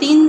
3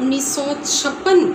1956,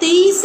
23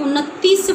29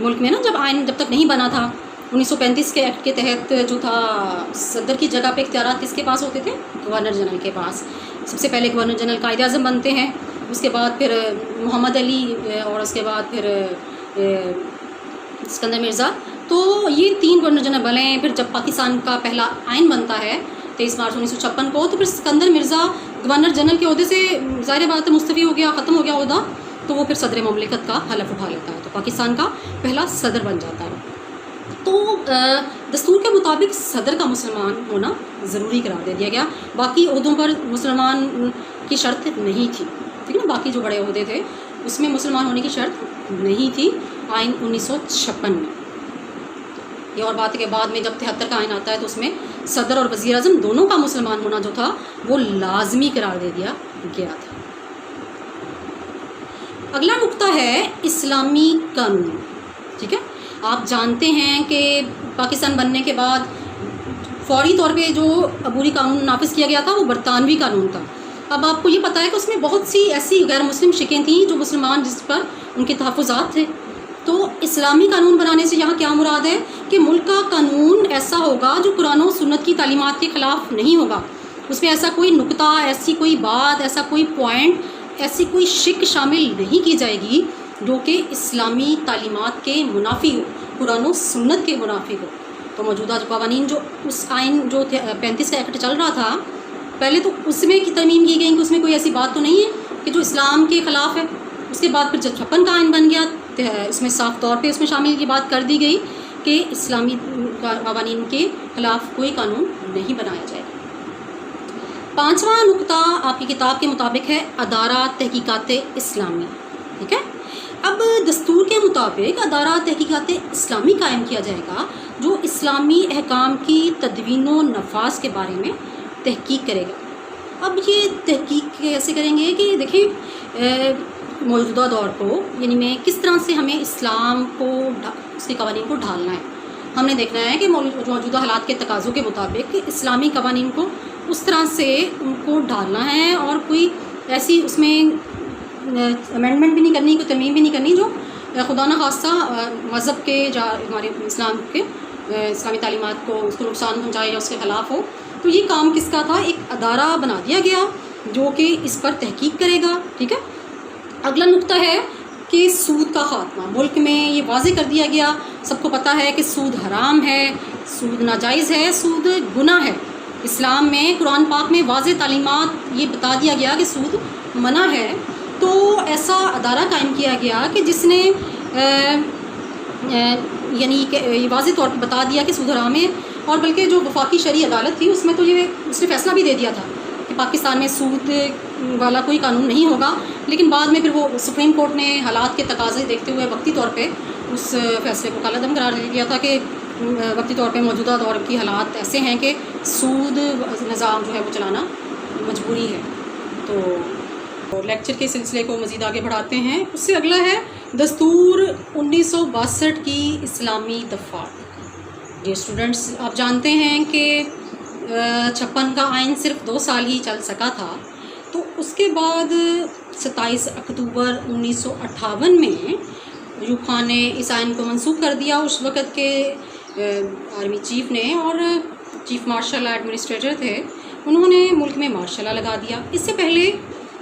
ملک میں نا جب آئین جب تک نہیں بنا تھا 1935 کے ایکٹ کے تحت جو تھا صدر کی جگہ پہ اختیارات کس کے پاس ہوتے تھے؟ گورنر جنرل کے پاس. سب سے پہلے گورنر جنرل قائد اعظم بنتے ہیں, اس کے بعد پھر محمد علی اور اس کے بعد پھر اسکندر مرزا. تو یہ 3 گورنر جنرل بنے. پھر جب پاکستان کا پہلا آئین بنتا ہے 23 مارچ 1956 کو, تو پھر اسکندر مرزا گورنر جنرل کے عہدے سے ظاہر بات ہے مستعفی ہو گیا, ختم ہو گیا عہدہ, تو وہ پھر صدر مملکت کا حلف اٹھا لیتا ہے, تو پاکستان کا پہلا صدر بن جاتا ہے. تو دستور کے مطابق صدر کا مسلمان ہونا ضروری قرار دے دیا گیا. باقی عہدوں پر مسلمان کی شرط نہیں تھی, ٹھیک ہے نا, باقی جو بڑے عہدے تھے اس میں مسلمان ہونے کی شرط نہیں تھی آئین 1956 میں. یہ اور بات ہے کہ بعد میں جب 73 کا آئین آتا ہے تو اس میں صدر اور وزیر اعظم دونوں کا مسلمان ہونا جو تھا وہ لازمی قرار دے دیا گیا تھا. اگلا نقطہ ہے اسلامی قانون. ٹھیک ہے, آپ جانتے ہیں کہ پاکستان بننے کے بعد فوری طور پہ جو عبوری قانون نافذ کیا گیا تھا وہ برطانوی قانون تھا. اب آپ کو یہ پتہ ہے کہ اس میں بہت سی ایسی غیر مسلم شقیں تھیں جو مسلمان جس پر ان کے تحفظات تھے. تو اسلامی قانون بنانے سے یہاں کیا مراد ہے کہ ملک کا قانون ایسا ہوگا جو قرآن و سنت کی تعلیمات کے خلاف نہیں ہوگا. اس میں ایسا کوئی نقطہ, ایسی کوئی بات, ایسا کوئی پوائنٹ, ایسی کوئی شک شامل نہیں کی جائے گی جو کہ اسلامی تعلیمات کے منافی ہو, قرآن و سنت کے منافی ہو. تو موجودہ جو قوانین جو اس آئین جو 35 کا ایکٹ چل رہا تھا, پہلے تو اس میں کی ترمیم کی گئی کہ اس میں کوئی ایسی بات تو نہیں ہے کہ جو اسلام کے خلاف ہے. اس کے بعد پھر جب 56 کا آئین بن گیا اس میں صاف طور پہ اس میں شامل یہ بات کر دی گئی کہ اسلامی قوانین کے خلاف کوئی قانون نہیں بنایا جائے گا. 5واں نقطہ آپ کی کتاب کے مطابق ہے ادارہ تحقیقات اسلامی. ٹھیک ہے, اب دستور کے مطابق ادارہ تحقیقات اسلامی قائم کیا جائے گا جو اسلامی احکام کی تدوین و نفاذ کے بارے میں تحقیق کرے گا. اب یہ تحقیق کیسے کریں گے کہ دیکھیں موجودہ دور کو یعنی میں کس طرح سے ہمیں اسلام کو اس کے قوانین کو ڈھالنا ہے. ہم نے دیکھنا ہے کہ موجودہ حالات کے تقاضوں کے مطابق اسلامی قوانین کو اس طرح سے ان کو ڈھالنا ہے اور کوئی ایسی اس میں امینڈمنٹ بھی نہیں کرنی, کوئی ترمیم بھی نہیں کرنی جو خدا نخواستہ مذہب کے ہمارے اسلام کے اسلامی تعلیمات کو اس کو نقصان پہنچائے یا اس کے خلاف ہو. تو یہ کام کس کا تھا, ایک ادارہ بنا دیا گیا جو کہ اس پر تحقیق کرے گا. ٹھیک ہے, اگلا نقطہ ہے کہ سود کا خاتمہ. ملک میں یہ واضح کر دیا گیا, سب کو پتہ ہے کہ سود حرام ہے, سود ناجائز ہے, سود گناہ ہے. اسلام میں قرآن پاک میں واضح تعلیمات یہ بتا دیا گیا کہ سود منع ہے. تو ایسا ادارہ قائم کیا گیا کہ جس نے یعنی کہ یہ واضح طور پہ بتا دیا کہ سود حرام ہے, اور بلکہ جو وفاقی شرعی عدالت تھی اس میں تو یہ اس نے فیصلہ بھی دے دیا تھا کہ پاکستان میں سود والا کوئی قانون نہیں ہوگا. لیکن بعد میں پھر وہ سپریم کورٹ نے حالات کے تقاضے دیکھتے ہوئے وقتی طور پہ اس فیصلے کو کالعدم قرار دے دیا تھا کہ وقتی طور پہ موجودہ دور کی حالات ایسے ہیں کہ سود نظام جو ہے وہ چلانا مجبوری ہے. تو لیکچر کے سلسلے کو مزید آگے بڑھاتے ہیں. اس سے اگلا ہے دستور 1962 کی اسلامی دفعات. جی اسٹوڈنٹس, آپ جانتے ہیں کہ 56 کا آئین صرف 2 سال ہی چل سکا تھا. تو اس کے بعد 27 اکتوبر 1958 میں ایوب خان نے اس آئین کو منسوخ کر دیا. اس وقت کے آرمی چیف نے اور چیف مارشل ایڈمنسٹریٹر تھے, انہوں نے ملک میں مارشل لا لگا دیا. اس سے پہلے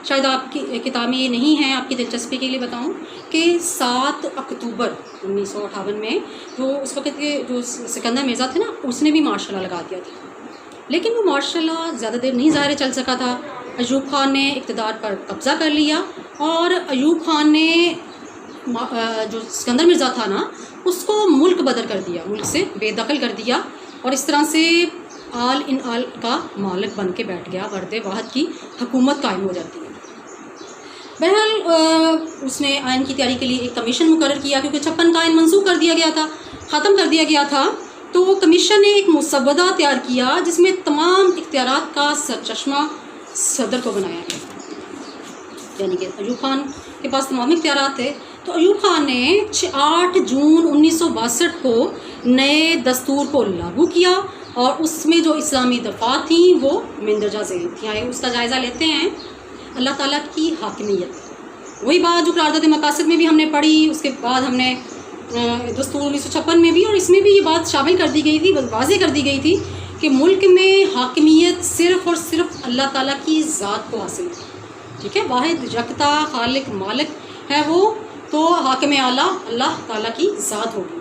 شاید آپ کی کتاب میں یہ نہیں ہے, آپ کی دلچسپی کے لیے بتاؤں کہ 7 اکتوبر 1958 میں جو اس وقت کے جو سکندر مرزا تھے نا, اس نے بھی مارشل لا لگا دیا تھا. لیکن وہ مارشل لا زیادہ دیر نہیں ظاہر چل سکا تھا. ایوب خان نے اقتدار پر قبضہ کر لیا اور ایوب خان نے جو سکندر مرزا تھا نا اس کو ملک بدر کر دیا, ملک سے بے دخل کر دیا, اور اس طرح سے آل ان آل کا مالک بن کے بیٹھ گیا. فرد واحد کی حکومت قائم ہو جاتی ہے. بہرحال اس نے آئین کی تیاری کے لیے ایک کمیشن مقرر کیا, کیونکہ 56 کا آئین منسوخ کر دیا گیا تھا, ختم کر دیا گیا تھا. تو کمیشن نے ایک مسودہ تیار کیا جس میں تمام اختیارات کا سرچشمہ صدر کو بنایا گیا. یعنی کہ ایوب خان کے پاس تمام اختیارات تھے. تو ایوب خان نے 8 جون 1962 کو نئے دستور کو لاگو کیا, اور اس میں جو اسلامی دفعات تھیں وہ مندرجہ ذیل تھیں. اس کا جائزہ لیتے ہیں. اللہ تعالیٰ کی حاکمیت, وہی بات جو قرارداد مقاصد میں بھی ہم نے پڑھی. اس کے بعد ہم نے دستور 1956 میں بھی، اور اس میں بھی یہ بات شامل کر دی گئی تھی، واضح کر دی گئی تھی کہ ملک میں حاکمیت صرف اور صرف اللہ تعالیٰ کی ذات کو حاصل ہے. ٹھیک ہے، واحد یکتا خالق مالک ہے وہ، تو حاکم اعلیٰ اللہ تعالیٰ کی ذات ہوگی.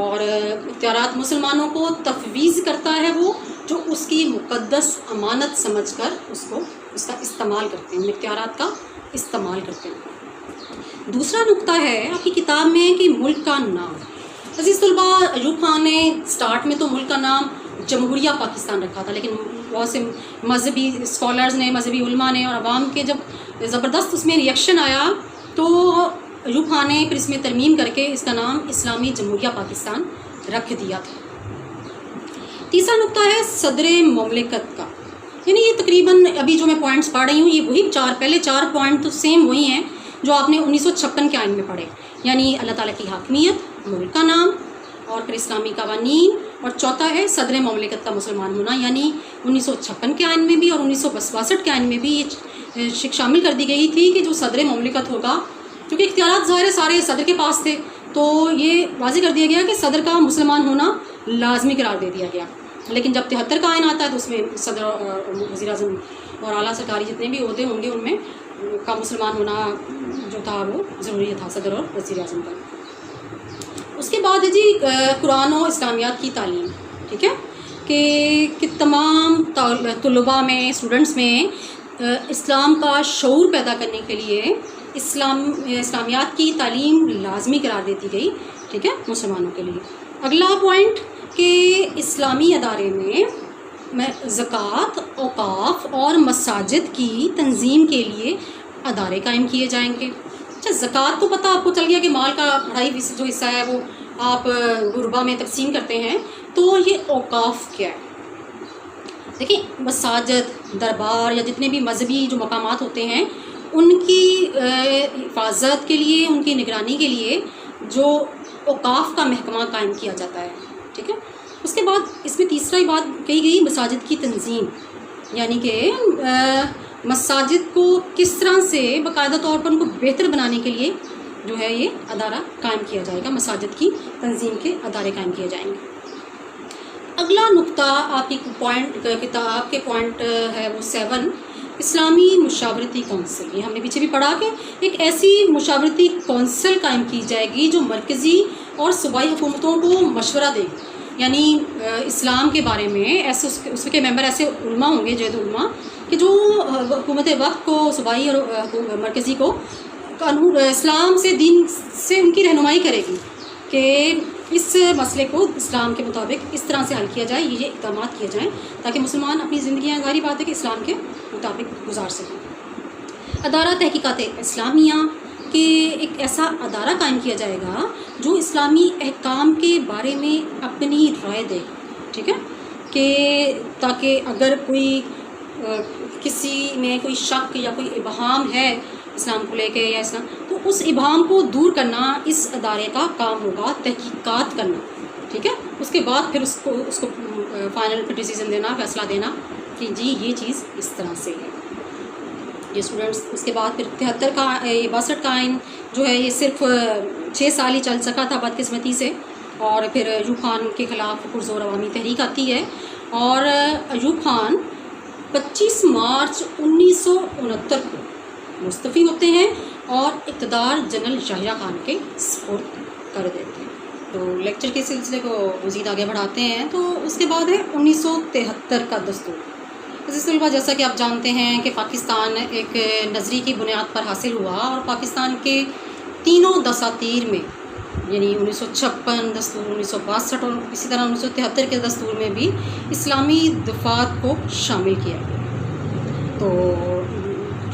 اور اختیارات مسلمانوں کو تفویض کرتا ہے وہ جو اس کی مقدس امانت سمجھ کر اس کا استعمال کرتے ہیں، اختیارات کا استعمال کرتے ہیں. دوسرا نقطہ ہے آپ کی کتاب میں کہ ملک کا نام. عزیز طلبہ، ایوب خان نے سٹارٹ میں تو ملک کا نام جمہوریہ پاکستان رکھا تھا، لیکن بہت سے مذہبی اسکالرز نے، مذہبی علماء نے اور عوام کے جب زبردست اس میں ریئیکشن آیا تو ایوب خان نے پھر اس میں ترمیم کر کے اس کا نام اسلامی جمہوریہ پاکستان رکھ دیا تھا. تیسرا نقطہ ہے صدر مملکت کا، یعنی یہ تقریباً ابھی جو میں پوائنٹس پڑھ رہی ہوں یہ وہی پہلے چار پوائنٹ تو سیم وہی ہیں جو آپ نے 1956 کے آئین میں پڑھے، یعنی اللہ تعالیٰ کی حاکمیت، ملک کا نام اور پھر اسلامی قوانین، اور چوتھا ہے صدر مملکت کا مسلمان ہونا، یعنی 1956 کے آئین میں بھی اور 1962 کے آئین میں بھی یہ شامل کر دی گئی تھی کہ جو صدر مملکت ہوگا، کیونکہ اختیارات ظاہر صارے صدر کے پاس تھے، تو یہ واضح کر دیا گیا کہ صدر کا مسلمان ہونا لازمی قرار دے دیا گیا. لیکن جب 73 کا آئین آتا ہے تو اس میں صدر اور وزیر اعظم اور اعلیٰ سرکاری جتنے بھی عہدے ہوں گے ان میں کا مسلمان ہونا جو تھا وہ ضروری تھا، صدر اور وزیر اعظم کا. اس کے بعد ہے جی قرآن و اسلامیات کی تعلیم. ٹھیک ہے کہ تمام طلباء میں، اسٹوڈنٹس میں اسلام کا شعور پیدا کرنے کے لیے اسلامیات کی تعلیم لازمی قرار دیتی گئی. ٹھیک ہے، مسلمانوں کے لیے. اگلا پوائنٹ کہ اسلامی ادارے میں زکوٰۃ، اوقاف اور مساجد کی تنظیم کے لیے ادارے قائم کیے جائیں گے. اچھا، زکوٰۃ تو پتہ آپ کو چل گیا کہ مال کا 2.5% جو حصہ ہے وہ آپ غربا میں تقسیم کرتے ہیں. تو یہ اوقاف کیا ہے؟ دیکھیں، مساجد، دربار یا جتنے بھی مذہبی جو مقامات ہوتے ہیں ان کی حفاظت کے لیے، ان کی نگرانی کے لیے جو اوقاف کا محکمہ قائم کیا جاتا ہے. ٹھیک ہے، اس کے بعد اس میں تیسری بات کہی گئی مساجد کی تنظیم، یعنی کہ مساجد کو کس طرح سے باقاعدہ طور پر ان کو بہتر بنانے کے لیے جو ہے یہ ادارہ قائم کیا جائے گا، مساجد کی تنظیم کے ادارے قائم کیے جائیں گے. اگلا نقطہ آپ کی کتاب کے پوائنٹ ہے وہ 7، اسلامی مشاورتی کونسل. یہ ہم نے پیچھے بھی پڑھا کہ ایک ایسی مشاورتی کونسل قائم کی جائے گی جو مرکزی اور صوبائی حکومتوں کو مشورہ دے گی، یعنی اسلام کے بارے میں ایسے اس کے ممبر ایسے علماء ہوں گے، جید علماء، کہ جو حکومت وقت کو، صوبائی اور مرکزی کو اسلام سے، دین سے ان کی رہنمائی کرے گی کہ اس مسئلے کو اسلام کے مطابق اس طرح سے حل کیا جائے، یہ اقدامات کیے جائیں تاکہ مسلمان اپنی زندگیاں، ظاہری بات ہے کہ اسلام کے مطابق گزار سکیں. ادارہ تحقیقات اسلامیہ کہ ایک ایسا ادارہ قائم کیا جائے گا جو اسلامی احکام کے بارے میں اپنی رائے دے. ٹھیک ہے، کہ تاکہ اگر کوئی کسی میں کوئی شک یا کوئی ابہام ہے اسلام کو لے کے یا اسلام، تو اس ابہام کو دور کرنا اس ادارے کا کام ہوگا، تحقیقات کرنا. ٹھیک ہے، اس کے بعد پھر اس کو فائنل ڈیسیژن دینا، فیصلہ دینا کہ جی یہ چیز اس طرح سے ہے. یہ اسٹوڈنٹس، اس کے بعد پھر 73 کا 62 کا آئین جو ہے یہ صرف 6 سال ہی چل سکا تھا بدقسمتی سے، اور پھر ایوب خان کے خلاف پرزور عوامی تحریک آتی ہے اور ایوب خان 25 مارچ 1969 کو مستعفی ہوتے ہیں اور اقتدار جنرل شاہجہاں خان کے سپرد کر دیتے ہیں. تو لیکچر کے سلسلے کو مزید آگے بڑھاتے ہیں. تو اس کے بعد ہے 1973 کا دستور. عزیز طلبہ، جیسا کہ آپ جانتے ہیں کہ پاکستان ایک نظری کی بنیاد پر حاصل ہوا اور پاکستان کے تینوں دساتیر میں، یعنی 1956 دستور، 1962 اور اسی طرح 1973 کے دستور میں بھی اسلامی دفعات کو شامل کیا گیا. تو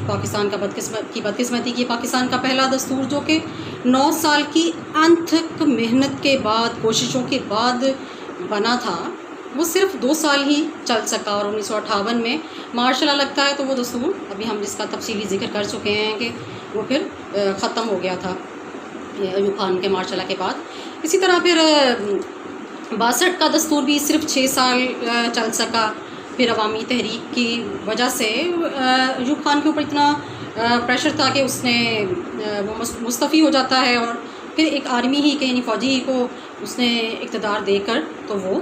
پاکستان کا بدقسمتی کی پاکستان کا پہلا دستور جو کہ 9 سال کی انتھک محنت کے بعد، کوششوں کے بعد بنا تھا، وہ صرف 2 سال ہی چل سکا اور 1958 میں مارشل لا لگتا ہے. تو وہ دستور ابھی ہم جس کا تفصیلی ذکر کر چکے ہیں کہ وہ پھر ختم ہو گیا تھا ایوب خان کے مارشل لا کے بعد. اسی طرح پھر 62 کا دستور بھی صرف 6 سال چل سکا. پھر عوامی تحریک کی وجہ سے ایوب خان کے اوپر اتنا پریشر تھا کہ اس نے وہ مستعفی ہو جاتا ہے اور پھر ایک آرمی ہی کے یعنی فوجی ہی کو اس نے اقتدار دے کر تو وہ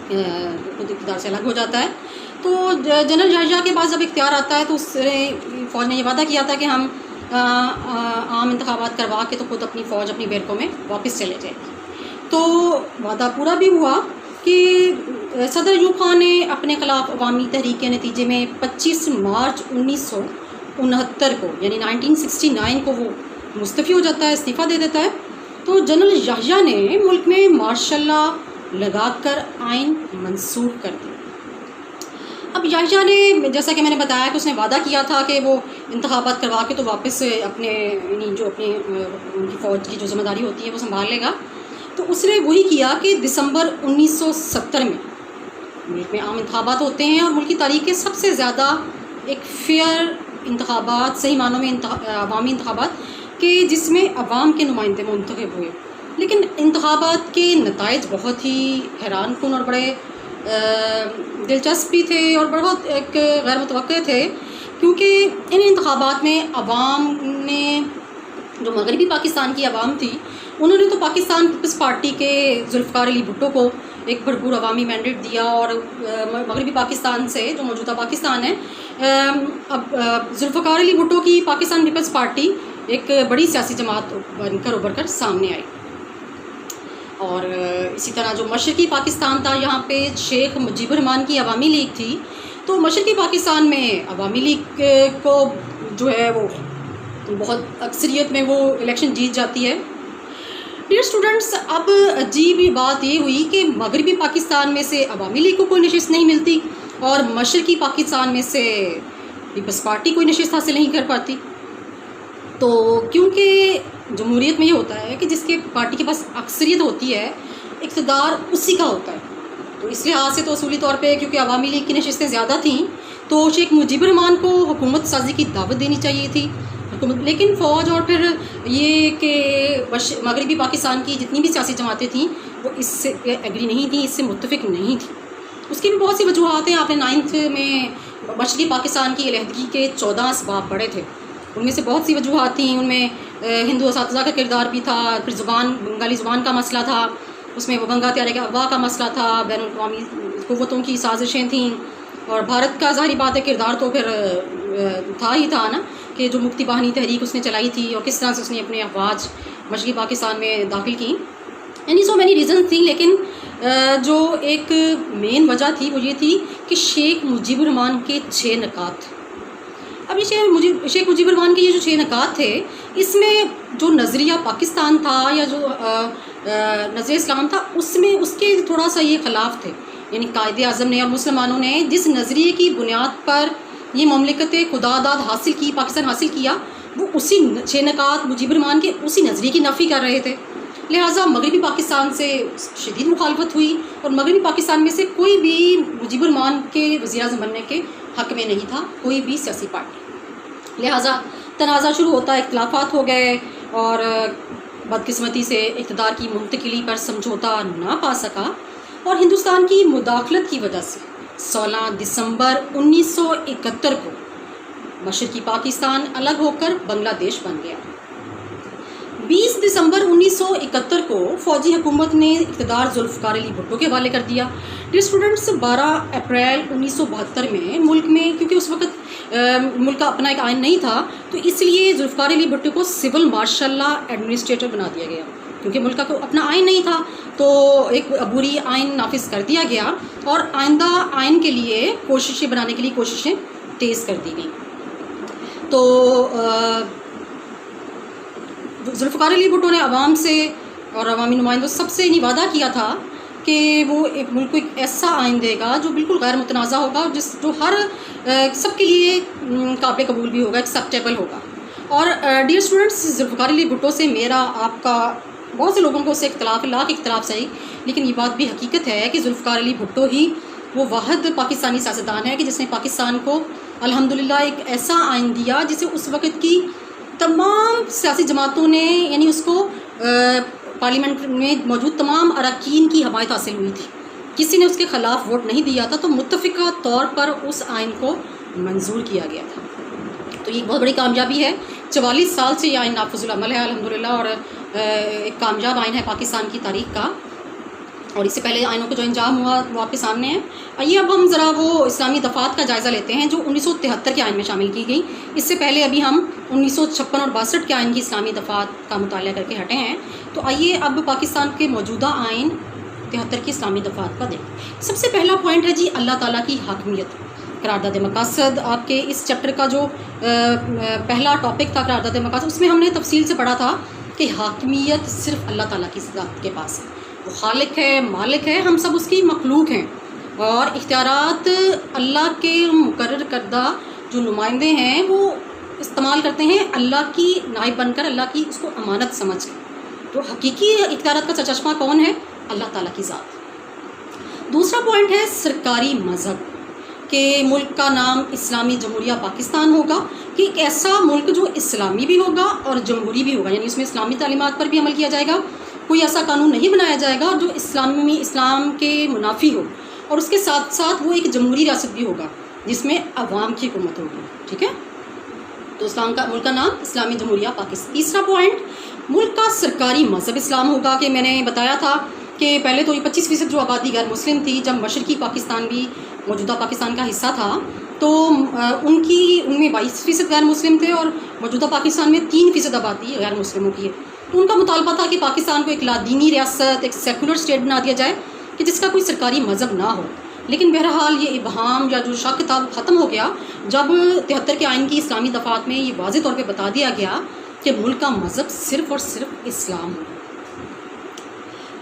خود اقتدار سے الگ ہو جاتا ہے. تو جنرل یحییٰ کے پاس جب اختیار آتا ہے تو اس نے فوج نے یہ وعدہ کیا تھا کہ ہم عام انتخابات کروا کے تو خود اپنی فوج اپنی بیرکوں میں واپس چلے جائے گی. تو وعدہ پورا بھی ہوا کہ صدر ایوب خان نے اپنے خلاف عوامی تحریک کے نتیجے میں 25 مارچ 1969 کو یعنی 1969 کو وہ مستعفی ہو جاتا ہے, استعفیٰ دے دیتا ہے. تو جنرل یحییٰ نے ملک میں مارشل لا لگا کر آئین منسوخ کر دیا. اب یحییٰ نے جیسا کہ میں نے بتایا کہ اس نے وعدہ کیا تھا کہ وہ انتخابات کروا کے تو واپس اپنے یعنی جو اپنے ان کی فوج کی جو ذمہ داری ہوتی ہے وہ سنبھال لے گا. تو اس نے وہی کیا کہ دسمبر 1970 میں ملک میں عام انتخابات ہوتے ہیں اور ملک کی تاریخ کے سب سے زیادہ ایک فیئر انتخابات, صحیح معنوں میں عوامی انتخابات کہ جس میں عوام کے نمائندے منتخب ہوئے. لیکن انتخابات کے نتائج بہت ہی حیران کن اور بڑے دلچسپ بھی تھے اور بہت ایک غیر متوقع تھے, کیونکہ ان انتخابات میں عوام نے جو مغربی پاکستان کی عوام تھی انہوں نے تو پاکستان پیپلز پارٹی کے ذوالفقار علی بھٹو کو ایک بھرپور عوامی مینڈیٹ دیا اور مغربی پاکستان سے جو موجودہ پاکستان ہے اب ذوالفقار علی بھٹو کی پاکستان پیپلز پارٹی ایک بڑی سیاسی جماعت بن کر ابھر کر سامنے آئی. اور اسی طرح جو مشرقی پاکستان تھا یہاں پہ شیخ مجیب الرحمان کی عوامی لیگ تھی. تو مشرقی پاکستان میں عوامی لیگ کو جو ہے وہ بہت اکثریت میں وہ الیکشن جیت جاتی ہے. ڈیئر اسٹوڈنٹس, اب عجیب بات یہ ہوئی کہ مغربی پاکستان میں سے عوامی لیگ کو کوئی نشست نہیں ملتی اور مشرقی پاکستان میں سے پیپلز پارٹی کوئی نشست حاصل نہیں کر پاتی. تو کیونکہ جمہوریت میں یہ ہوتا ہے کہ جس کے پارٹی کے پاس اکثریت ہوتی ہے اقتدار اسی کا ہوتا ہے. تو اس لحاظ سے تو اصولی طور پہ کیونکہ عوامی لیگ کی نشستیں زیادہ تھیں تو شیخ مجیب الرحمان کو حکومت سازی کی دعوت دینی چاہیے تھی لیکن فوج اور پھر یہ کہ مغربی پاکستان کی جتنی بھی سیاسی جماعتیں تھیں وہ اس سے ایگری نہیں تھیں, اس سے متفق نہیں تھیں. اس کی بھی بہت سی وجوہات ہیں. آپ نے 9th میں مشرقی پاکستان کی علیحدگی کے 14 اسباب پڑھے تھے, ان میں سے بہت سی وجوہات تھیں. ان میں ہندو اساتذہ کا کردار بھی تھا, پھر زبان بنگالی زبان کا مسئلہ تھا, اس میں وبنگا تحریک افواہ کا مسئلہ تھا, بین الاقوامی قوتوں کی سازشیں تھیں اور بھارت کا ظاہری بات ہے کردار تو پھر تھا ہی تھا نا کہ جو مکتی باہنی تحریک اس نے چلائی تھی اور کس طرح سے اس نے اپنے افواج مشرقی پاکستان میں داخل کی. اینی سو مینی ریزنز تھیں, لیکن جو ایک مین وجہ تھی وہ یہ تھی کہ شیخ مجیب الرحمان کے 6 نکات. اب یہ شیخ مجیب الرحمان کے یہ جو 6 نکات تھے اس میں جو نظریہ پاکستان تھا یا جو نظریہ اسلام تھا اس میں اس کے تھوڑا سا یہ خلاف تھے. یعنی قائد اعظم نے اور مسلمانوں نے جس نظریے کی بنیاد پر یہ مملکت خدا داد حاصل کی, پاکستان حاصل کیا, وہ اسی 6 نکات مجیب الرحمان کے اسی نظریے کی نفی کر رہے تھے. لہٰذا مغربی پاکستان سے شدید مخالفت ہوئی اور مغربی پاکستان میں سے کوئی بھی مجیب الرحمان کے وزیر اعظم بننے کے حق میں نہیں تھا, کوئی بھی سیاسی پارٹی. لہٰذا تنازع شروع ہوتا, اختلافات ہو گئے اور بدقسمتی سے اقتدار کی منتقلی پر سمجھوتا نہ پا سکا اور ہندوستان کی مداخلت کی وجہ سے 16 دسمبر 1971 کو مشرقی پاکستان الگ ہو کر بنگلہ دیش بن گیا. 20 دسمبر 1971 کو فوجی حکومت نے اقتدار ذوالفقار علی بھٹو کے حوالے کر دیا. ڈیئر اسٹوڈنٹس, 12 اپریل 1972 میں ملک میں کیونکہ اس وقت ملک کا اپنا ایک آئین نہیں تھا تو اس لیے ذوالفقار علی بھٹو کو سول مارشل لا ایڈمنسٹریٹر بنا دیا گیا. کیونکہ ملک کا کوئی اپنا آئین نہیں تھا تو ایک عبوری آئین نافذ کر دیا گیا اور آئندہ آئین کے لیے کوششیں بنانے کے لیے کوششیں تیز کر دی گئیں. تو ذوالفقار علی بھٹو نے عوام سے اور عوامی نمائندوں سب سے یہ وعدہ کیا تھا کہ وہ ایک ملک کو ایک ایسا آئین دے گا جو بالکل غیر متنازع ہوگا, جو ہر سب کے لیے قابل قبول بھی ہوگا, ایکسیپٹیبل ہوگا. اور ڈیئر اسٹوڈنٹس, ذوالفقار علی بھٹو سے میرا آپ کا بہت سے لوگوں کو اس سے اختلاف, لاکھ اختلاف صحیح, لیکن یہ بات بھی حقیقت ہے کہ ذوالفقار علی بھٹو ہی وہ واحد پاکستانی سیاستدان ہے کہ جس نے پاکستان کو الحمدللہ ایک ایسا آئین دیا جسے اس وقت کی تمام سیاسی جماعتوں نے یعنی اس کو پارلیمنٹ میں موجود تمام اراکین کی حمایت حاصل ہوئی تھی. کسی نے اس کے خلاف ووٹ نہیں دیا تھا, تو متفقہ طور پر اس آئین کو منظور کیا گیا تھا. تو یہ ایک بہت بڑی کامیابی ہے. 44 سال سے یہ آئین نافذ العمل ہے الحمدللہ, اور ایک کامیاب آئین ہے پاکستان کی تاریخ کا، اور اس سے پہلے آئینوں کو جو انجام ہوا وہ آپ کے سامنے ہے۔ آئیے اب ہم ذرا وہ اسلامی دفعات کا جائزہ لیتے ہیں جو 1973 کے آئین میں شامل کی گئی۔ اس سے پہلے ابھی ہم 1956 اور 62 کے آئین کی اسلامی دفعات کا مطالعہ کر کے ہٹے ہیں۔ تو آئیے اب پاکستان کے موجودہ آئین 73 کی اسلامی دفعات کا دیکھیں۔ سب سے پہلا پوائنٹ ہے جی اللہ تعالیٰ کی حاکمیت۔ قرارداد مقاصد آپ کے اس چیپٹر کا جو پہلا ٹاپک تھا قرارداد مقاصد، اس میں ہم نے تفصیل سے پڑھا تھا کہ حاکمیت صرف اللہ تعالیٰ کی ذات کے پاس ہے، وہ خالق ہے، مالک ہے، ہم سب اس کی مخلوق ہیں، اور اختیارات اللہ کے مقرر کردہ جو نمائندے ہیں وہ استعمال کرتے ہیں اللہ کی نائب بن کر، اللہ کی اس کو امانت سمجھ کر۔ تو حقیقی اختیارات کا سرچشمہ کون ہے؟ اللہ تعالیٰ کی ذات۔ دوسرا پوائنٹ ہے سرکاری مذہب، کہ ملک کا نام اسلامی جمہوریہ پاکستان ہوگا، کہ ایک ایسا ملک جو اسلامی بھی ہوگا اور جمہوری بھی ہوگا، یعنی اس میں اسلامی تعلیمات پر بھی عمل کیا جائے گا، کوئی ایسا قانون نہیں بنایا جائے گا جو اسلام کے منافی ہو، اور اس کے ساتھ ساتھ وہ ایک جمہوری ریاست بھی ہوگا جس میں عوام کی حکومت ہوگی، ٹھیک ہے۔ تو ملک کا نام اسلامی جمہوریہ پاکستان۔ تیسرا پوائنٹ، ملک کا سرکاری مذہب اسلام ہوگا، کہ میں نے بتایا تھا کہ پہلے تو یہ 25% جو آبادی غیر مسلم تھی، جب مشرقی پاکستان بھی موجودہ پاکستان کا حصہ تھا تو ان میں 22% غیر مسلم تھے، اور موجودہ پاکستان میں 3% آبادی غیر مسلموں کی ہے۔ تو ان کا مطالبہ تھا کہ پاکستان کو ایک لادینی ریاست، ایک سیکولر اسٹیٹ بنا دیا جائے کہ جس کا کوئی سرکاری مذہب نہ ہو۔ لیکن بہرحال یہ ابہام یا جو شک تھا ختم ہو گیا جب 73 کے آئین کی اسلامی دفعات میں یہ واضح طور پہ بتا دیا گیا کہ ملک کا مذہب صرف اور صرف اسلام ہو۔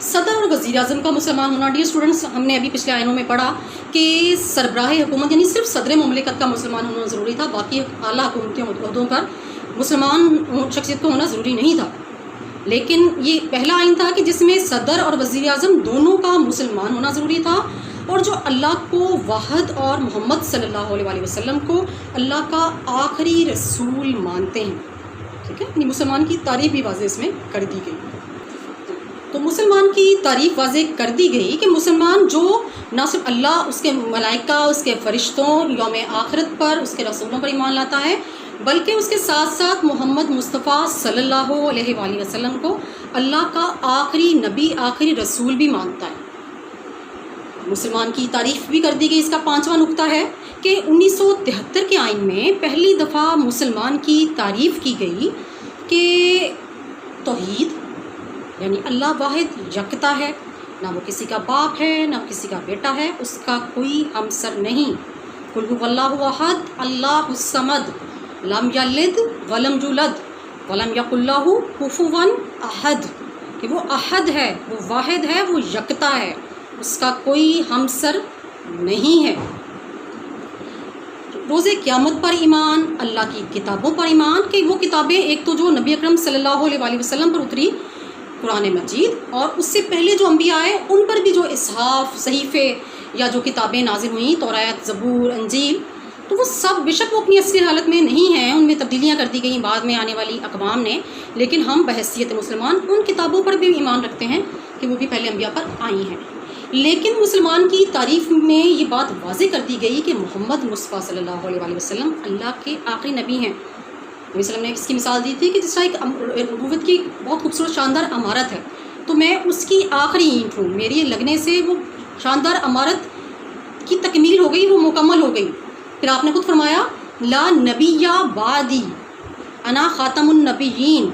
صدر اور وزیر اعظم کا مسلمان ہونا، ڈیئر اسٹوڈنٹس، ہم نے ابھی پچھلے آئینوں میں پڑھا کہ سربراہ حکومت یعنی صرف صدر مملکت کا مسلمان ہونا ضروری تھا، باقی اعلیٰ حکومتی عہدوں پر مسلمان شخصیت کو ہونا ضروری نہیں تھا۔ لیکن یہ پہلا آئین تھا کہ جس میں صدر اور وزیر اعظم دونوں کا مسلمان ہونا ضروری تھا، اور جو اللہ کو واحد اور محمد صلی اللہ علیہ وسلم کو اللہ کا آخری رسول مانتے ہیں، ٹھیک ہے۔ مسلمان کی تعریف بھی واضح اس میں کر دی گئی۔ تو مسلمان کی تعریف واضح کر دی گئی کہ مسلمان جو نہ صرف اللہ، اس کے ملائکہ، اس کے فرشتوں، یوم آخرت پر، اس کے رسولوں پر ایمان لاتا ہے، بلکہ اس کے ساتھ ساتھ محمد مصطفیٰ صلی اللہ علیہ وآلہ وسلم کو اللہ کا آخری نبی، آخری رسول بھی مانتا ہے۔ مسلمان کی تعریف بھی کر دی گئی۔ اس کا 5واں نقطہ ہے کہ 1973 کے آئین میں پہلی دفعہ مسلمان کی تعریف کی گئی کہ توحید یعنی اللہ واحد یکتا ہے، نہ وہ کسی کا باپ ہے نہ کسی کا بیٹا ہے، اس کا کوئی ہمسر نہیں۔ قل هو اللہ احد اللہ الصمد لم یلد ولم یولد ولم یکن لہ کفوا احد، کہ وہ احد ہے، وہ واحد ہے، وہ یکتا ہے، اس کا کوئی ہمسر نہیں ہے۔ روز قیامت پر ایمان، اللہ کی کتابوں پر ایمان، کہ وہ کتابیں ایک تو جو نبی اکرم صلی اللہ علیہ وسلم پر اتری قرآن مجید، اور اس سے پہلے جو انبیاء آئے ان پر بھی جو اصحاف، صحیفے یا جو کتابیں نازل ہوئیں، توریت، زبور، انجیل، تو وہ سب بے شک وہ اپنی اصلی حالت میں نہیں ہیں، ان میں تبدیلیاں کر دی گئیں بعد میں آنے والی اقوام نے، لیکن ہم بحیثیت مسلمان ان کتابوں پر بھی ایمان رکھتے ہیں کہ وہ بھی پہلے انبیاء پر آئی ہیں۔ لیکن مسلمان کی تعریف میں یہ بات واضح کر دی گئی کہ محمد مصطفیٰ صلی اللہ علیہ وسلم اللہ کے آخری نبی ہیں۔ نبی صلی اللہ علیہ وسلم نے اس کی مثال دی تھی کہ جس طرح ایک نبوت کی بہت خوبصورت شاندار عمارت ہے، تو میں اس کی آخری اینٹ ہوں، میری لگنے سے وہ شاندار عمارت کی تکمیل ہو گئی، وہ مکمل ہو گئی۔ پھر آپ نے خود فرمایا لا نبی بعدی انا خاتم النبیین،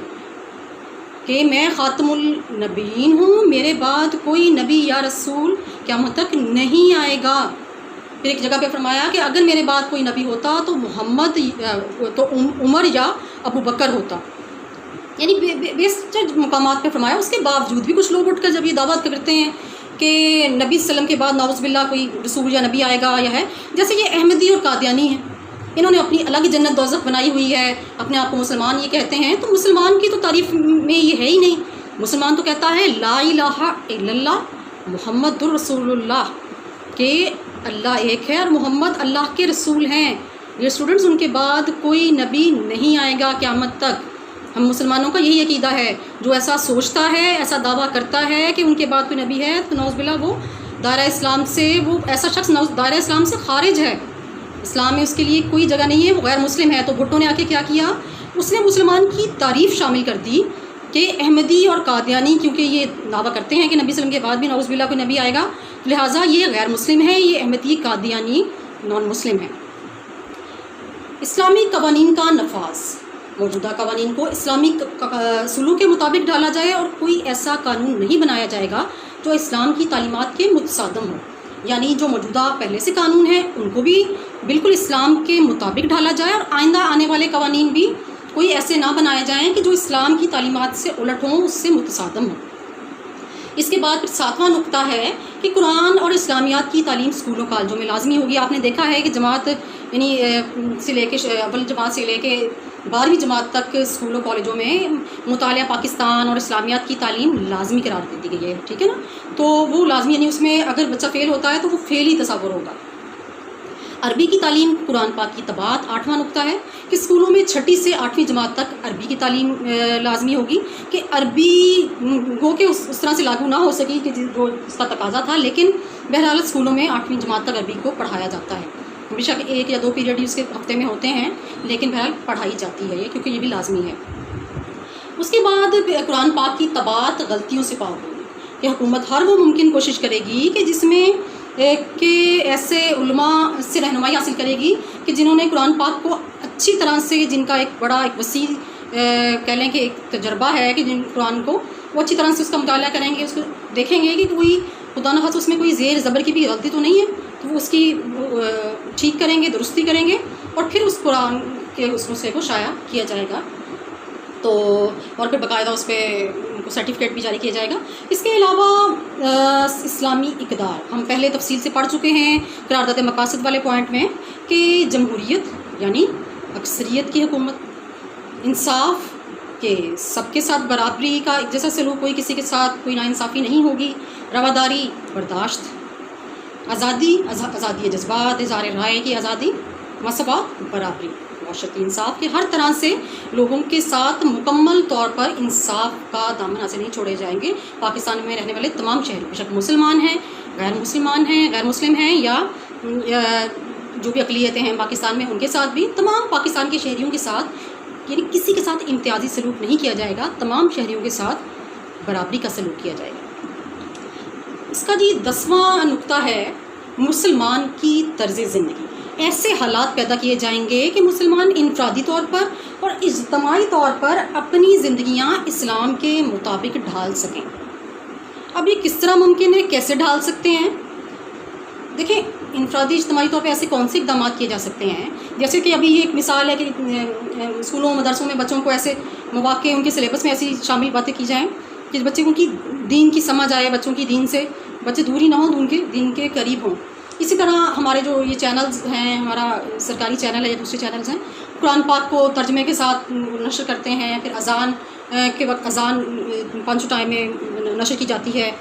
کہ میں خاتم النبیین ہوں، میرے بعد کوئی نبی یا رسول قیامت تک نہیں آئے گا۔ پھر ایک جگہ پہ فرمایا کہ اگر میرے بعد کوئی نبی ہوتا تو محمد تو عمر یا ابو بکر ہوتا، یعنی بیسٹ مقامات پہ فرمایا۔ اس کے باوجود بھی کچھ لوگ اٹھ کر جب یہ دعوت کرتے ہیں کہ نبی صلی اللہ علیہ وسلم کے بعد نعوذ باللہ کوئی رسول یا نبی آئے گا یا ہے، جیسے یہ احمدی اور قادیانی ہیں، انہوں نے اپنی الگ جنت دوزخ بنائی ہوئی ہے، اپنے آپ کو مسلمان یہ کہتے ہیں، تو مسلمان کی تو تعریف میں یہ ہے ہی نہیں۔ مسلمان تو کہتا ہے لا الہ الا اللہ محمد الرسول اللہ، کہ اللہ ایک ہے اور محمد اللہ کے رسول ہیں۔ یہ اسٹوڈنٹس، ان کے بعد کوئی نبی نہیں آئے گا قیامت تک۔ ہم مسلمانوں کا یہی عقیدہ ہے، جو ایسا سوچتا ہے، ایسا دعویٰ کرتا ہے کہ ان کے بعد کوئی نبی ہے، تو نعوذ باللہ وہ دائرہ اسلام سے، وہ ایسا شخص دائرہ اسلام سے خارج ہے، اسلام میں اس کے لیے کوئی جگہ نہیں ہے، وہ غیر مسلم ہے۔ تو بھٹو نے آ کے کیا کیا، اس نے مسلمان کی تعریف شامل کر دی کہ احمدی اور قادیانی کیونکہ یہ دعویٰ کرتے ہیں کہ نبی صلی اللہ علیہ وسلم کے بعد بھی نعوذ باللہ کوئی نبی آئے گا، لہٰذا یہ غیر مسلم ہے، یہ احمدی قادیانی نان مسلم ہے۔ اسلامی قوانین کا نفاذ، موجودہ قوانین کو اسلامی اصولوں کے مطابق ڈالا جائے اور کوئی ایسا قانون نہیں بنایا جائے گا جو اسلام کی تعلیمات کے متصادم ہو، یعنی جو موجودہ پہلے سے قانون ہیں ان کو بھی بالکل اسلام کے مطابق ڈالا جائے، اور آئندہ آنے والے قوانین بھی کوئی ایسے نہ بنائے جائیں کہ جو اسلام کی تعلیمات سے الٹ ہوں، اس سے متصادم ہوں۔ اس کے بعد پھر 7واں نقطہ ہے کہ قرآن اور اسلامیات کی تعلیم اسکولوں کالجوں میں لازمی ہوگی۔ آپ نے دیکھا ہے کہ جماعت یعنی سے لے کے اول جماعت سے لے کے 12ویں جماعت تک اسکولوں کالجوں میں مطالعہ پاکستان اور اسلامیات کی تعلیم لازمی قرار دے دی گئی ہے، ٹھیک ہے نا، تو وہ لازمی یعنی اس میں اگر بچہ فیل ہوتا ہے تو وہ فیل ہی تصور ہوگا۔ عربی کی تعلیم قرآن پاک کی طباعت 8واں نقطہ ہے کہ اسکولوں میں 6ٹھی سے 8ویں جماعت تک عربی کی تعلیم لازمی ہوگی، کہ عربی گو کہ اس طرح سے لاگو نہ ہو سکی کہ جو اس کا تقاضا تھا، لیکن بہرحال اسکولوں میں 8ویں جماعت تک عربی کو پڑھایا جاتا ہے، بے شک 1 یا 2 پیریڈ اس کے ہفتے میں ہوتے ہیں، لیکن بہرحال پڑھائی جاتی ہے یہ، کیونکہ یہ بھی لازمی ہے۔ اس کے بعد قرآن پاک کی طباعت غلطیوں سے پاک ہوگی، کہ حکومت ہر وہ ممکن کوشش کرے گی کہ جس میں کہ ایسے علماء سے رہنمائی حاصل کرے گی کہ جنہوں نے قرآن پاک کو اچھی طرح سے، جن کا ایک بڑا ایک وسیع کہہ لیں کہ ایک تجربہ ہے، کہ جن قرآن کو وہ اچھی طرح سے اس کا مطالعہ کریں گے، اس کو دیکھیں گے کہ کوئی خدا نخواستہ اس میں کوئی زیر زبر کی بھی غلطی تو نہیں ہے، تو وہ اس کی ٹھیک کریں گے، درستی کریں گے، اور پھر اس قرآن کے اس نسخے کو شائع کیا جائے گا، تو اور پھر باقاعدہ اس پہ سرٹیفکیٹ بھی جاری کیا جائے گا۔ اس کے علاوہ اسلامی اقدار ہم پہلے تفصیل سے پڑھ چکے ہیں قرارداد مقاصد والے پوائنٹ میں، کہ جمہوریت یعنی اکثریت کی حکومت، انصاف کہ سب کے ساتھ برابری کا ایک جیسا سلوک، کوئی کسی کے ساتھ کوئی ناانصافی نہیں ہوگی، رواداری، برداشت، آزادی جذبات، اظہار رائے کی آزادی، مساوات، برابری، معاشرتی انصاف، کہ ہر طرح سے لوگوں کے ساتھ مکمل طور پر انصاف کا دامن حاصل نہیں چھوڑے جائیں گے۔ پاکستان میں رہنے والے تمام شہری، بے شک مسلمان ہیں، غیر مسلم ہیں یا جو بھی اقلیتیں ہیں پاکستان میں، ان کے ساتھ بھی، تمام پاکستان کے شہریوں کے ساتھ یعنی کسی کے ساتھ امتیازی سلوک نہیں کیا جائے گا، تمام شہریوں کے ساتھ برابری کا سلوک کیا جائے گا۔ اس کا 10واں نقطہ ہے مسلمان کی طرز زندگی۔ ایسے حالات پیدا کیے جائیں گے کہ مسلمان انفرادی طور پر اور اجتماعی طور پر اپنی زندگیاں اسلام کے مطابق ڈھال سکیں۔ اب یہ کس طرح ممکن ہے، کیسے ڈھال سکتے ہیں؟ دیکھیں، انفرادی اجتماعی طور پہ ایسے کون سے اقدامات کیے جا سکتے ہیں، جیسے کہ ابھی یہ ایک مثال ہے کہ اسکولوں مدرسوں میں بچوں کو ایسے مواقع ان کے سلیبس میں ایسی شامل باتیں کی جائیں کہ بچے ان کی دین کی سمجھ آئے، بچوں کی دین سے بچے دور ہی نہ ہوں، ان کے دین کے قریب ہوں۔ اسی طرح ہمارے جو یہ چینلز ہیں، ہمارا سرکاری چینل ہے یا دوسرے چینلز ہیں، قرآن پاک کو ترجمے کے ساتھ نشر کرتے ہیں، پھر اذان کے وقت اذان 5 ٹائم میں نشر کی جاتی ہے،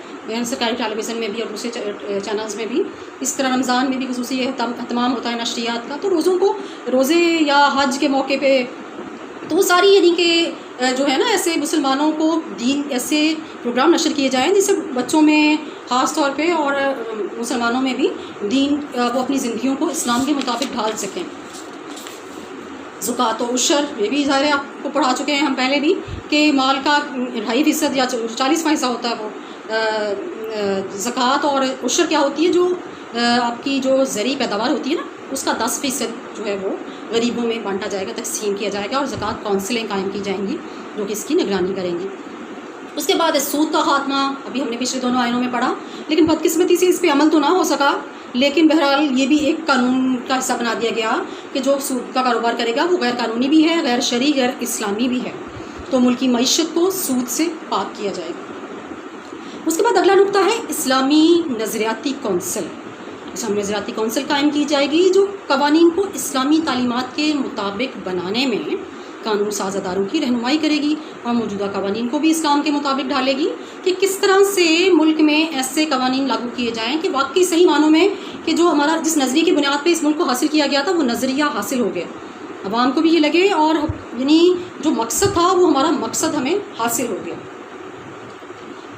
سرکاری ٹیلی ویژن میں بھی اور دوسرے چینلز میں بھی۔ اس طرح رمضان میں بھی خصوصی اہتمام ہوتا ہے نشریات کا، تو روزے یا حج کے موقع پہ تو وہ ساری یعنی کہ جو ہے نا ایسے مسلمانوں کو دین ایسے پروگرام نشر کیے جائیں جس سے بچوں میں خاص طور پہ اور مسلمانوں میں بھی دین وہ اپنی زندگیوں کو اسلام کے مطابق ڈھال سکیں۔ زکوٰۃ و عشر، یہ بھی ظاہر ہے آپ کو پڑھا چکے ہیں ہم پہلے بھی، کہ مال کا 2.5% یا 40واں حصہ ہوتا ہے وہ زکوٰۃ، اور عشر کیا ہوتی ہے، جو آپ کی جو زرعی پیداوار ہوتی ہے نا، اس کا 10% جو ہے وہ غریبوں میں بانٹا جائے گا، تقسیم کیا جائے گا، اور زکوٰۃ کونسلیں قائم کی جائیں گی جو کہ اس کی نگرانی کریں گی۔ اس کے بعد سود کا خاتمہ، ابھی ہم نے پچھلے دونوں آئینوں میں پڑھا، لیکن بدقسمتی سے اس پہ عمل تو نہ ہو سکا، لیکن بہرحال یہ بھی ایک قانون کا حصہ بنا دیا گیا کہ جو سود کا کاروبار کرے گا وہ غیر قانونی بھی ہے، غیر شرعی، غیر اسلامی بھی ہے، تو ملکی معیشت کو سود سے پاک کیا جائے گا۔ اس کے بعد اگلا نقطہ ہے اسلامی نظریاتی کونسل۔ اسلامی نظریاتی کونسل قائم کی جائے گی جو قوانین کو اسلامی تعلیمات کے مطابق بنانے میں قانون ساز اداروں کی رہنمائی کرے گی، اور موجودہ قوانین کو بھی اسلام کے مطابق ڈھالے گی کہ کس طرح سے ملک میں ایسے قوانین لاگو کیے جائیں کہ واقعی صحیح معنوں میں کہ جو ہمارا جس نظریے کی بنیاد پہ اس ملک کو حاصل کیا گیا تھا وہ نظریہ حاصل ہو گیا، عوام کو بھی یہ لگے، اور یعنی جو مقصد تھا وہ ہمارا مقصد ہمیں حاصل ہو گیا۔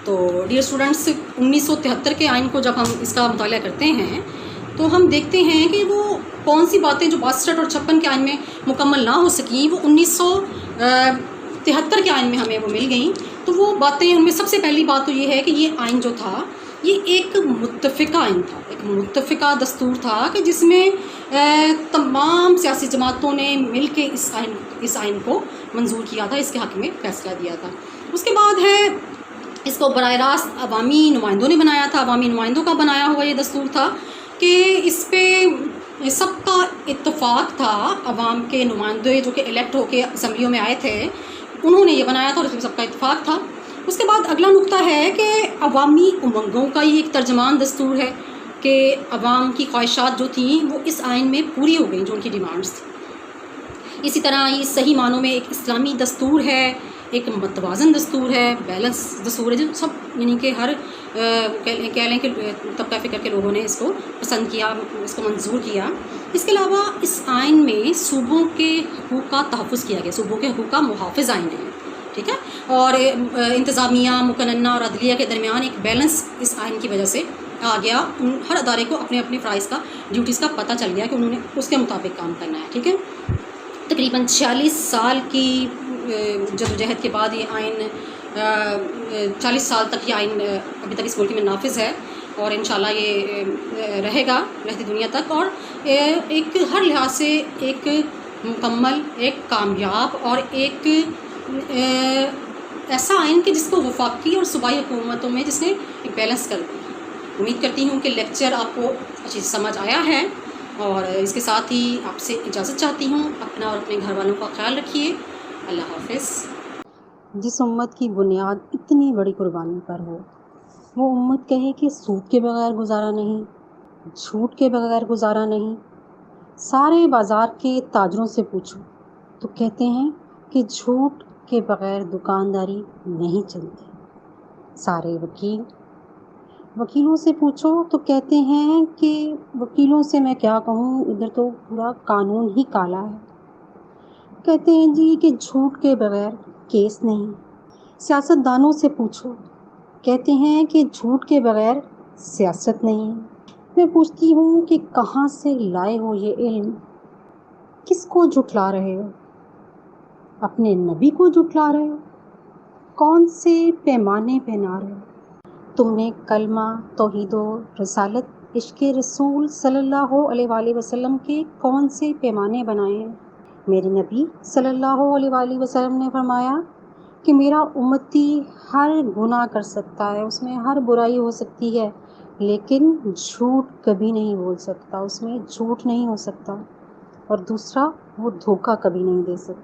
تو ڈیئر اسٹوڈنٹس، 1973 کے آئین کو جب ہم اس کا مطالعہ کرتے ہیں تو ہم دیکھتے ہیں کہ وہ کون سی باتیں جو 62 اور 56 کے آئین میں مکمل نہ ہو سکیں وہ 73 کے آئین میں ہمیں وہ مل گئیں. تو وہ باتیں ان میں سب سے پہلی بات تو یہ ہے کہ یہ آئین جو تھا یہ ایک متفقہ آئین تھا، ایک متفقہ دستور تھا کہ جس میں تمام سیاسی جماعتوں نے مل کے اس آئین کو منظور کیا تھا، اس کے حق میں فیصلہ دیا تھا. اس کے بعد ہے اس کو براہ راست عوامی نمائندوں نے بنایا تھا، عوامی نمائندوں کا بنایا ہوا یہ دستور تھا کہ اس پہ سب کا اتفاق تھا. عوام کے نمائندے جو کہ الیکٹ ہو کے اسمبلیوں میں آئے تھے انہوں نے یہ بنایا تھا اور اس میں سب کا اتفاق تھا. اس کے بعد اگلا نقطہ ہے کہ عوامی امنگوں کا یہ ایک ترجمان دستور ہے کہ عوام کی خواہشات جو تھیں وہ اس آئین میں پوری ہو گئیں، جو ان کی ڈیمانڈس تھیں. اسی طرح یہ صحیح معنوں میں ایک اسلامی دستور ہے، ایک متوازن دستور ہے، بیلنس دستور ہے، جو سب یعنی کہ ہر کہہ لیں کہ طبقہ فکر کے لوگوں نے اس کو پسند کیا، اس کو منظور کیا. اس کے علاوہ اس آئین میں صوبوں کے حقوق کا تحفظ کیا گیا، صوبوں کے حقوق کا محافظ آئین ہے، ٹھیک ہے. اور انتظامیہ، مقننہ اور عدلیہ کے درمیان ایک بیلنس اس آئین کی وجہ سے آ گیا. ہر ادارے کو اپنے اپنے فرائض کا، ڈیوٹیز کا پتہ چل گیا کہ انہوں نے اس کے مطابق کام کرنا ہے، ٹھیک ہے. تقریباً 46 سال کی جدوجہد کے بعد یہ آئین 40 سال تک یہ آئین ابھی تک اس ملک میں نافذ ہے اور انشاءاللہ یہ رہے گا رہتی دنیا تک. اور ایک ہر لحاظ سے ایک مکمل، ایک کامیاب اور ایک ایسا آئین کہ جس کو وفاقی اور صوبائی حکومتوں میں جس نے ایک بیلنس کر دیا. امید کرتی ہوں کہ لیکچر آپ کو اچھی سمجھ آیا ہے اور اس کے ساتھ ہی آپ سے اجازت چاہتی ہوں. اپنا اور اپنے گھر والوں کا خیال رکھیے. اللہ حافظ. جس امت کی بنیاد اتنی بڑی قربانی پر ہو، وہ امت کہے کہ سود کے بغیر گزارا نہیں، جھوٹ کے بغیر گزارا نہیں. سارے بازار کے تاجروں سے پوچھو تو کہتے ہیں کہ جھوٹ کے بغیر دکانداری نہیں چلتی. سارے وکیلوں سے پوچھو تو کہتے ہیں کہ وکیلوں سے میں کیا کہوں، ادھر تو پورا قانون ہی کالا ہے. کہتے ہیں جی کہ جھوٹ کے بغیر کیس نہیں. سیاستدانوں سے پوچھو، کہتے ہیں کہ جھوٹ کے بغیر سیاست نہیں. میں پوچھتی ہوں کہ کہاں سے لائے ہو یہ علم؟ کس کو جھٹلا رہے ہو؟ اپنے نبی کو جھٹلا رہے ہو؟ کون سے پیمانے پہنا رہے ہو؟ تم نے کلمہ، توحید و رسالت، عشق رسول صلی اللہ علیہ وآلہ وسلم کے کون سے پیمانے بنائے ہیں؟ میرے نبی صلی اللہ علیہ وآلہ وسلم نے فرمایا کہ میرا امتی ہر گناہ کر سکتا ہے، اس میں ہر برائی ہو سکتی ہے، لیکن جھوٹ کبھی نہیں بول سکتا، اس میں جھوٹ نہیں ہو سکتا. اور دوسرا، وہ دھوکہ کبھی نہیں دے سکتا.